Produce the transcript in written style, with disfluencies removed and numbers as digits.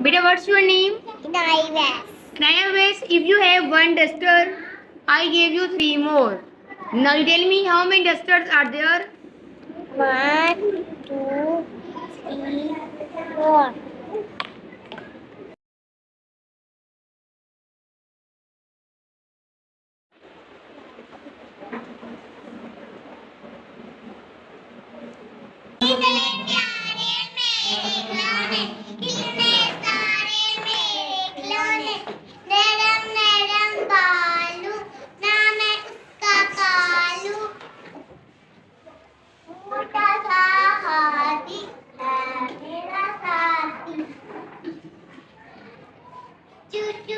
Beta, what's your name? Naives. Nayavas, if you have one duster, I gave you three more. Now you tell me how many dusters are there? 1, 2, 3, 4. Cucu